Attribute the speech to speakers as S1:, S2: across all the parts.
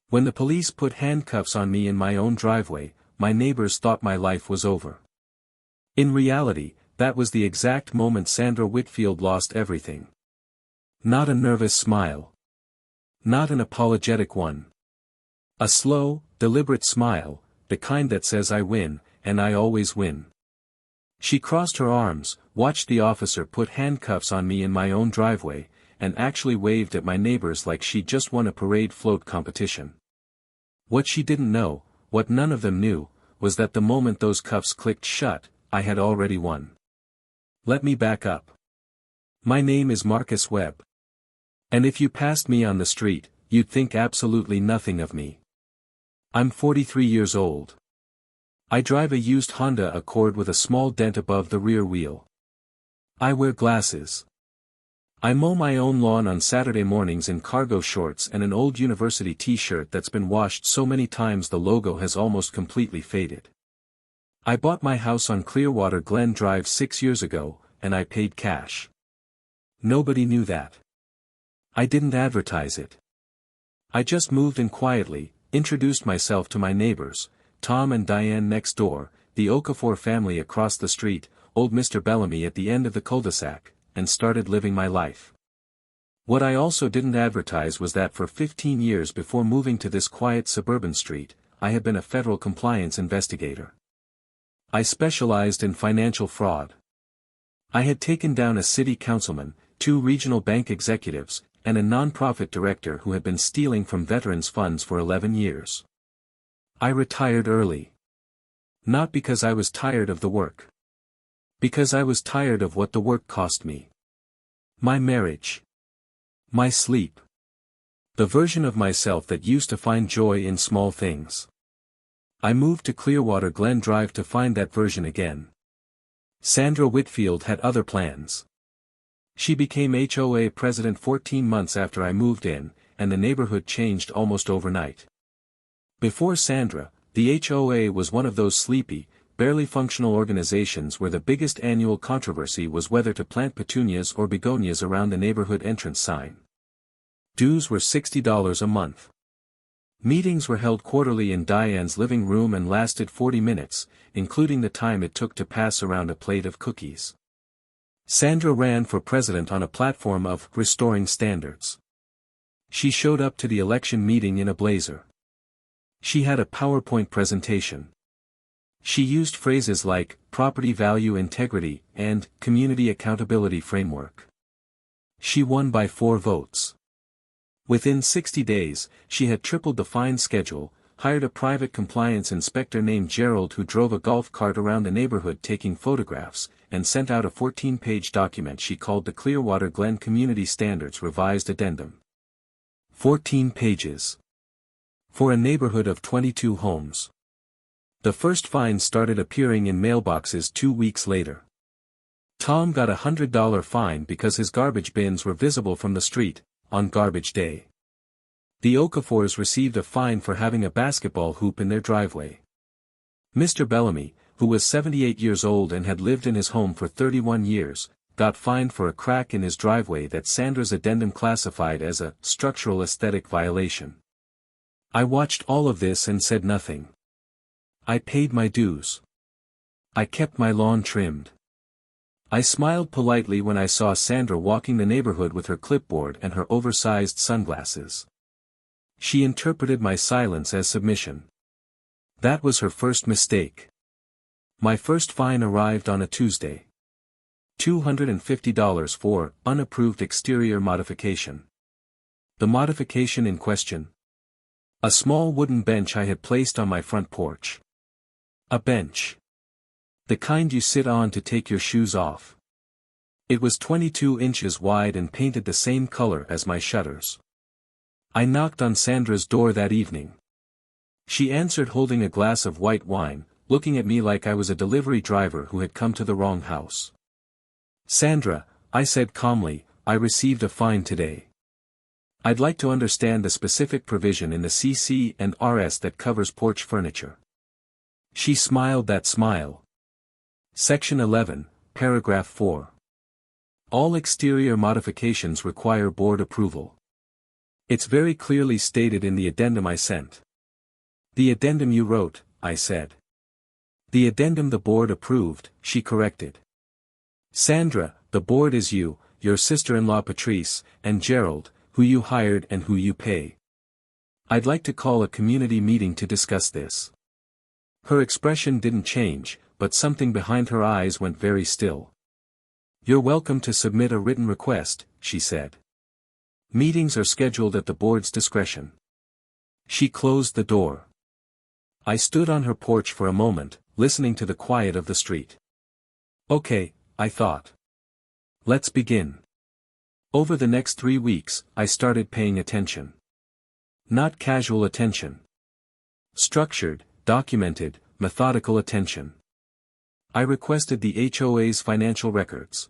S1: When the police put handcuffs on me in my own driveway, my neighbors thought my life was over. In reality, that was the exact moment Sandra Whitfield lost everything. Not a nervous smile. Not an apologetic one. A slow, deliberate smile, the kind that says I win, and I always win. She crossed her arms, watched the officer put handcuffs on me in my own driveway, and actually waved at my neighbors like she'd just won a parade float competition. What she didn't know, what none of them knew, was that the moment those cuffs clicked shut, I had already won. Let me back up. My name is Marcus Webb. And if you passed me on the street, you'd think absolutely nothing of me. I'm 43 years old. I drive a used Honda Accord with a small dent above the rear wheel. I wear glasses. I mow my own lawn on Saturday mornings in cargo shorts and an old university t-shirt that's been washed so many times the logo has almost completely faded. I bought my house on Clearwater Glen Drive 6 years ago, and I paid cash. Nobody knew that. I didn't advertise it. I just moved in quietly, introduced myself to my neighbors, Tom and Diane next door, the Okafor family across the street, old Mr. Bellamy at the end of the cul-de-sac, and started living my life. What I also didn't advertise was that for 15 years before moving to this quiet suburban street, I had been a federal compliance investigator. I specialized in financial fraud. I had taken down a city councilman, 2 regional bank executives, and a nonprofit director who had been stealing from veterans' funds for 11 years. I retired early. Not because I was tired of the work. Because I was tired of what the work cost me. My marriage. My sleep. The version of myself that used to find joy in small things. I moved to Clearwater Glen Drive to find that version again. Sandra Whitfield had other plans. She became HOA president 14 months after I moved in, and the neighborhood changed almost overnight. Before Sandra, the HOA was one of those sleepy, barely functional organizations where the biggest annual controversy was whether to plant petunias or begonias around the neighborhood entrance sign. Dues were $60 a month. Meetings were held quarterly in Diane's living room and lasted 40 minutes, including the time it took to pass around a plate of cookies. Sandra ran for president on a platform of restoring standards. She showed up to the election meeting in a blazer. She had a PowerPoint presentation. She used phrases like property value integrity and community accountability framework. She won by 4 votes. Within 60 days, she had tripled the fine schedule, hired a private compliance inspector named Gerald who drove a golf cart around the neighborhood taking photographs, and sent out a 14-page document she called the Clearwater Glen Community Standards Revised Addendum. 14 pages. For a neighborhood of 22 homes. The first fines started appearing in mailboxes 2 weeks later. Tom got a $100 fine because his garbage bins were visible from the street, on garbage day. The Okafors received a fine for having a basketball hoop in their driveway. Mr. Bellamy, who was 78 years old and had lived in his home for 31 years, got fined for a crack in his driveway that Sandra's addendum classified as a structural aesthetic violation. I watched all of this and said nothing. I paid my dues. I kept my lawn trimmed. I smiled politely when I saw Sandra walking the neighborhood with her clipboard and her oversized sunglasses. She interpreted my silence as submission. That was her first mistake. My first fine arrived on a Tuesday. $250 for unapproved exterior modification. The modification in question? A small wooden bench I had placed on my front porch. A bench. The kind you sit on to take your shoes off. It was 22 inches wide and painted the same color as my shutters. I knocked on Sandra's door that evening. She answered holding a glass of white wine, looking at me like I was a delivery driver who had come to the wrong house. Sandra, I said calmly, I received a fine today. I'd like to understand the specific provision in the CC and RS that covers porch furniture. She smiled that smile. Section 11, Paragraph 4. All exterior modifications require board approval. It's very clearly stated in the addendum I sent. The addendum you wrote, I said. The addendum the board approved, she corrected. Sandra, the board is you, your sister-in-law Patrice, and Gerald, who you hired and who you pay. I'd like to call a community meeting to discuss this. Her expression didn't change, but something behind her eyes went very still. You're welcome to submit a written request, she said. Meetings are scheduled at the board's discretion. She closed the door. I stood on her porch for a moment, listening to the quiet of the street. Okay, I thought. Let's begin. Over the next 3 weeks, I started paying attention. Not casual attention. Structured, documented, methodical attention. I requested the HOA's financial records.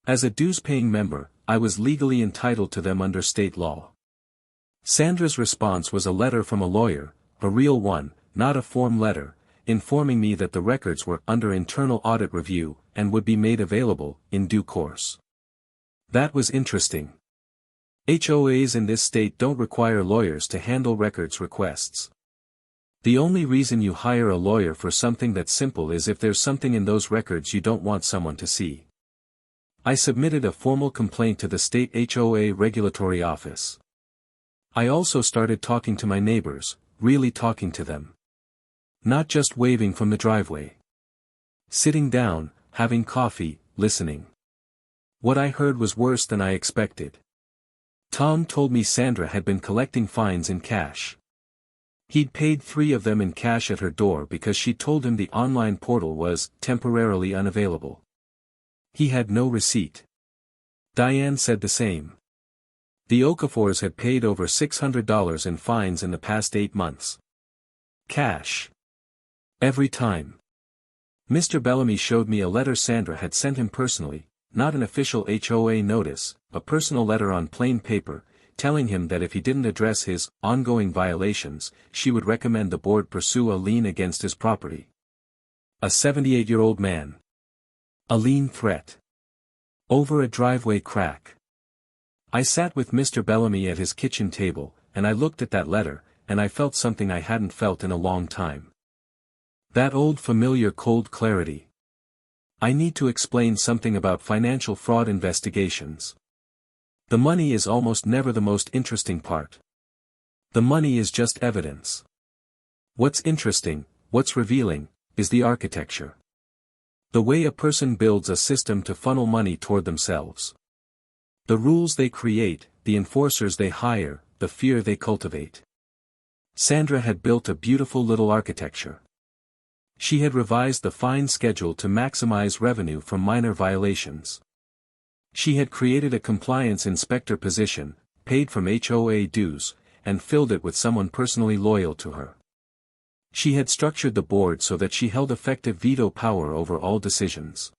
S1: As a dues-paying member, I was legally entitled to them under state law. Sandra's response was a letter from a lawyer, a real one, not a form letter, informing me that the records were under internal audit review and would be made available in due course. That was interesting. HOAs in this state don't require lawyers to handle records requests. The only reason you hire a lawyer for something that simple is if there's something in those records you don't want someone to see. I submitted a formal complaint to the state HOA regulatory office. I also started talking to my neighbors, really talking to them. Not just waving from the driveway. Sitting down, having coffee, listening. What I heard was worse than I expected. Tom told me Sandra had been collecting fines in cash. He'd paid 3 of them in cash at her door because she told him the online portal was temporarily unavailable. He had no receipt. Diane said the same. The Okafors had paid over $600 in fines in the past 8 months. Cash. Every time. Mr. Bellamy showed me a letter Sandra had sent him personally, not an official HOA notice, a personal letter on plain paper, telling him that if he didn't address his ongoing violations, she would recommend the board pursue a lien against his property. A 78-year-old man. A lien threat. Over a driveway crack. I sat with Mr. Bellamy at his kitchen table, and I looked at that letter, and I felt something I hadn't felt in a long time. That old familiar cold clarity. I need to explain something about financial fraud investigations. The money is almost never the most interesting part. The money is just evidence. What's interesting, what's revealing, is the architecture. The way a person builds a system to funnel money toward themselves. The rules they create, the enforcers they hire, the fear they cultivate. Sandra had built a beautiful little architecture. She had revised the fine schedule to maximize revenue from minor violations. She had created a compliance inspector position, paid from HOA dues, and filled it with someone personally loyal to her. She had structured the board so that she held effective veto power over all decisions.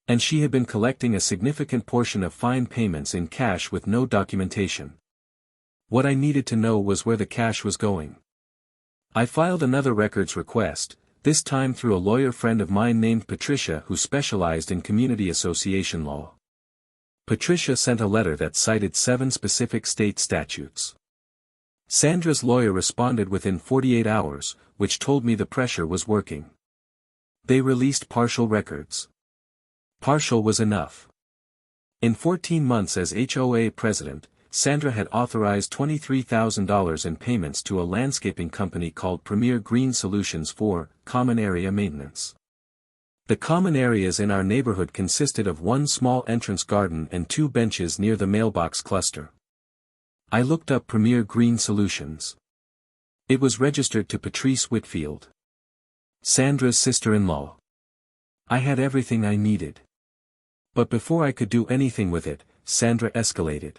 S1: And she had been collecting a significant portion of fine payments in cash with no documentation. What I needed to know was where the cash was going. I filed another records request, this time through a lawyer friend of mine named Patricia who specialized in community association law. Patricia sent a letter that cited 7 specific state statutes. Sandra's lawyer responded within 48 hours, which told me the pressure was working. They released partial records. Partial was enough. In 14 months as HOA president, Sandra had authorized $23,000 in payments to a landscaping company called Premier Green Solutions for common area maintenance. The common areas in our neighborhood consisted of 1 small entrance garden and 2 benches near the mailbox cluster. I looked up Premier Green Solutions. It was registered to Patrice Whitfield, Sandra's sister-in-law. I had everything I needed. But before I could do anything with it, Sandra escalated.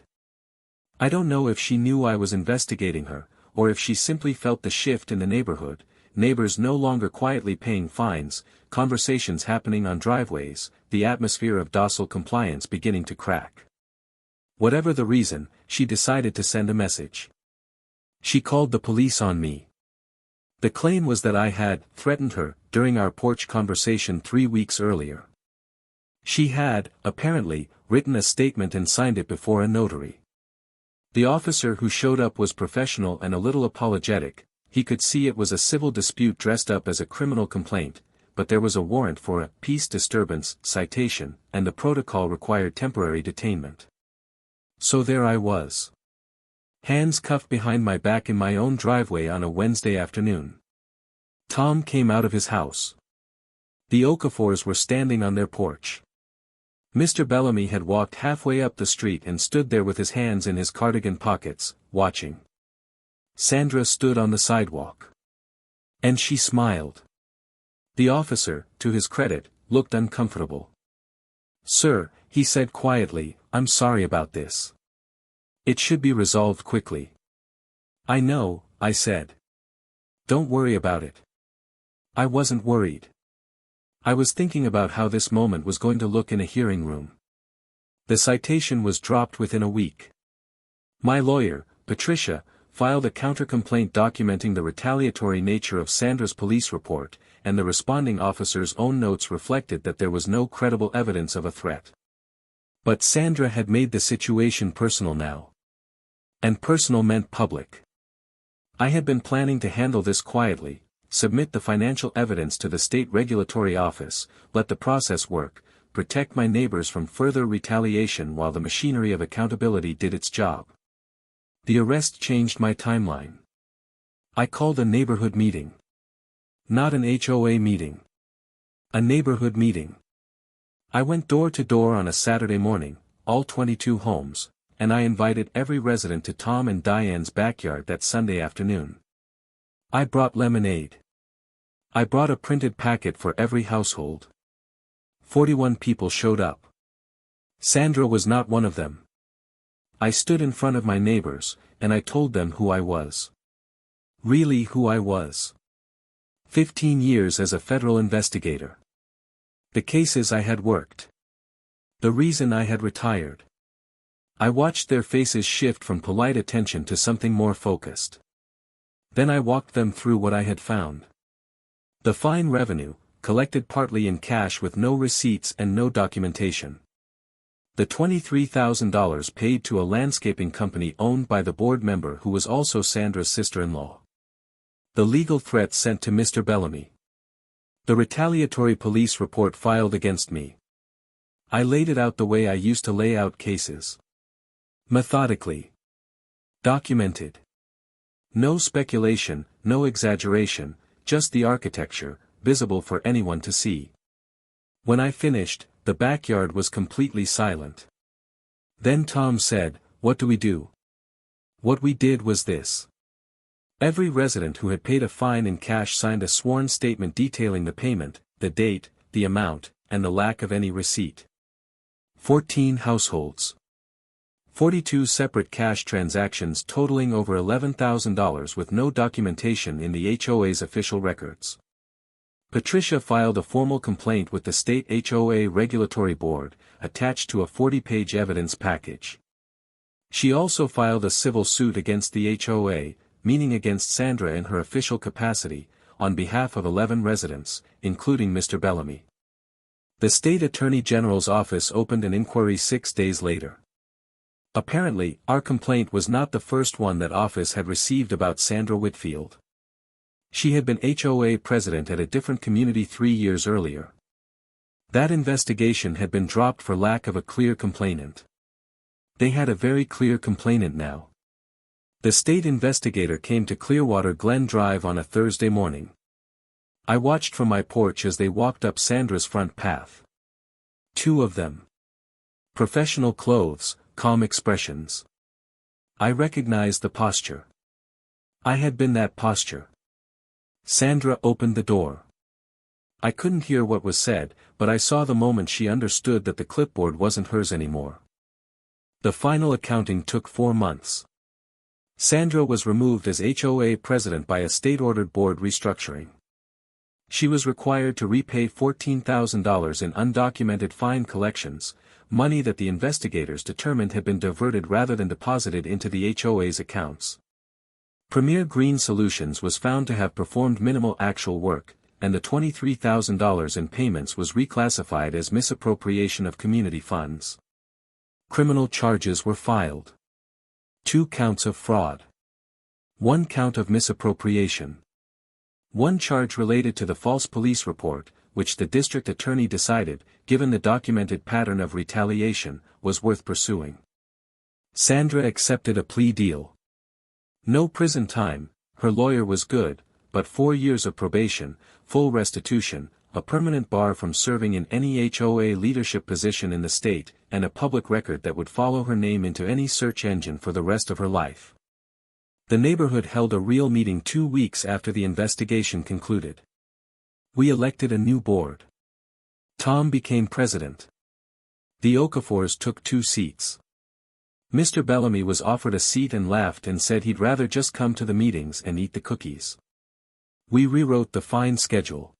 S1: I don't know if she knew I was investigating her, or if she simply felt the shift in the neighborhood, neighbors no longer quietly paying fines, conversations happening on driveways, the atmosphere of docile compliance beginning to crack. Whatever the reason, she decided to send a message. She called the police on me. The claim was that I had threatened her during our porch conversation 3 weeks earlier. She had, apparently, written a statement and signed it before a notary. The officer who showed up was professional and a little apologetic. He could see it was a civil dispute dressed up as a criminal complaint, but there was a warrant for a peace disturbance citation, and the protocol required temporary detainment. So there I was. Hands cuffed behind my back in my own driveway on a Wednesday afternoon. Tom came out of his house. The Okafors were standing on their porch. Mr. Bellamy had walked halfway up the street and stood there with his hands in his cardigan pockets, watching. Sandra stood on the sidewalk. And she smiled. The officer, to his credit, looked uncomfortable. "Sir," he said quietly, "I'm sorry about this. It should be resolved quickly." "I know," I said. "Don't worry about it." I wasn't worried. I was thinking about how this moment was going to look in a hearing room. The citation was dropped within a week. My lawyer, Patricia, filed a counter-complaint documenting the retaliatory nature of Sandra's police report, and the responding officer's own notes reflected that there was no credible evidence of a threat. But Sandra had made the situation personal now. And personal meant public. I had been planning to handle this quietly, submit the financial evidence to the state regulatory office, let the process work, protect my neighbors from further retaliation while the machinery of accountability did its job. The arrest changed my timeline. I called a neighborhood meeting. Not an HOA meeting. A neighborhood meeting. I went door to door on a Saturday morning, all 22 homes, and I invited every resident to Tom and Diane's backyard that Sunday afternoon. I brought lemonade. I brought a printed packet for every household. 41 people showed up. Sandra was not one of them. I stood in front of my neighbors, and I told them who I was. Really who I was. 15 years as a federal investigator. The cases I had worked. The reason I had retired. I watched their faces shift from polite attention to something more focused. Then I walked them through what I had found. The fine revenue, collected partly in cash with no receipts and no documentation. The $23,000 paid to a landscaping company owned by the board member who was also Sandra's sister-in-law. The legal threat sent to Mr. Bellamy. The retaliatory police report filed against me. I laid it out the way I used to lay out cases. Methodically. Documented. No speculation, no exaggeration, just the architecture, visible for anyone to see. When I finished, the backyard was completely silent. Then Tom said, "What do we do?" What we did was this. Every resident who had paid a fine in cash signed a sworn statement detailing the payment, the date, the amount, and the lack of any receipt. 14 households. 42 separate cash transactions totaling over $11,000 with no documentation in the HOA's official records. Patricia filed a formal complaint with the state HOA regulatory board, attached to a 40-page evidence package. She also filed a civil suit against the HOA, meaning against Sandra in her official capacity, on behalf of 11 residents, including Mr. Bellamy. The state attorney general's office opened an inquiry 6 days later. Apparently, our complaint was not the first one that office had received about Sandra Whitfield. She had been HOA president at a different community 3 years earlier. That investigation had been dropped for lack of a clear complainant. They had a very clear complainant now. The state investigator came to Clearwater Glen Drive on a Thursday morning. I watched from my porch as they walked up Sandra's front path. 2 of them. Professional clothes, calm expressions. I recognized the posture. I had been that posture. Sandra opened the door. I couldn't hear what was said, but I saw the moment she understood that the clipboard wasn't hers anymore. The final accounting took 4 months. Sandra was removed as HOA president by a state-ordered board restructuring. She was required to repay $14,000 in undocumented fine collections, money that the investigators determined had been diverted rather than deposited into the HOA's accounts. Premier Green Solutions was found to have performed minimal actual work, and the $23,000 in payments was reclassified as misappropriation of community funds. Criminal charges were filed. 2 counts of fraud. 1 count of misappropriation. 1 charge related to the false police report, which the district attorney decided, given the documented pattern of retaliation, was worth pursuing. Sandra accepted a plea deal. No prison time, her lawyer was good, but 4 years of probation, full restitution, a permanent bar from serving in any HOA leadership position in the state, and a public record that would follow her name into any search engine for the rest of her life. The neighborhood held a real meeting 2 weeks after the investigation concluded. We elected a new board. Tom became president. The Okafors took 2 seats. Mr. Bellamy was offered a seat and laughed and said he'd rather just come to the meetings and eat the cookies. We rewrote the fine schedule.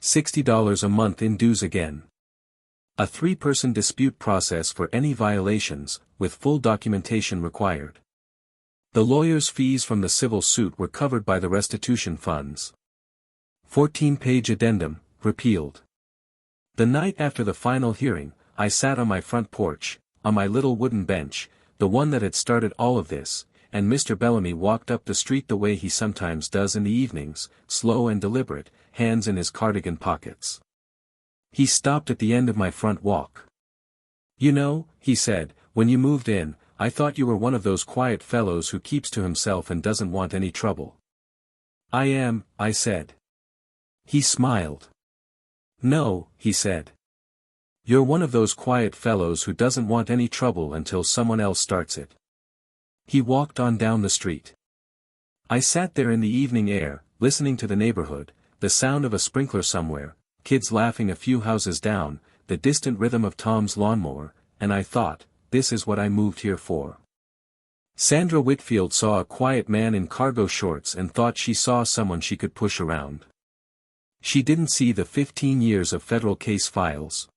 S1: $60 a month in dues again. A 3-person dispute process for any violations, with full documentation required. The lawyer's fees from the civil suit were covered by the restitution funds. 14-page addendum, repealed. The night after the final hearing, I sat on my front porch, on my little wooden bench, the one that had started all of this, and Mr. Bellamy walked up the street the way he sometimes does in the evenings, slow and deliberate, hands in his cardigan pockets. He stopped at the end of my front walk. "You know," he said, "when you moved in, I thought you were one of those quiet fellows who keeps to himself and doesn't want any trouble." "I am," I said. He smiled. "No," he said. "You're one of those quiet fellows who doesn't want any trouble until someone else starts it." He walked on down the street. I sat there in the evening air, listening to the neighborhood, the sound of a sprinkler somewhere, kids laughing a few houses down, the distant rhythm of Tom's lawnmower, and I thought, this is what I moved here for. Sandra Whitfield saw a quiet man in cargo shorts and thought she saw someone she could push around. She didn't see the 15 years of federal case files.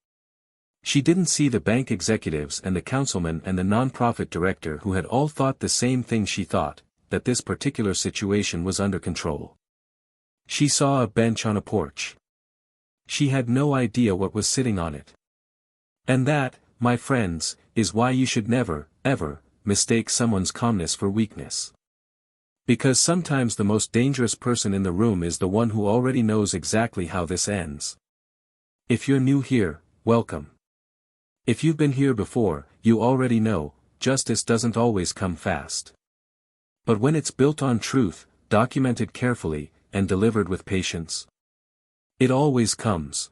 S1: She didn't see the bank executives and the councilman and the nonprofit director who had all thought the same thing she thought, that this particular situation was under control. She saw a bench on a porch. She had no idea what was sitting on it. And that, my friends, is why you should never, ever, mistake someone's calmness for weakness. Because sometimes the most dangerous person in the room is the one who already knows exactly how this ends. If you're new here, welcome. If you've been here before, you already know, justice doesn't always come fast. But when it's built on truth, documented carefully, and delivered with patience, it always comes.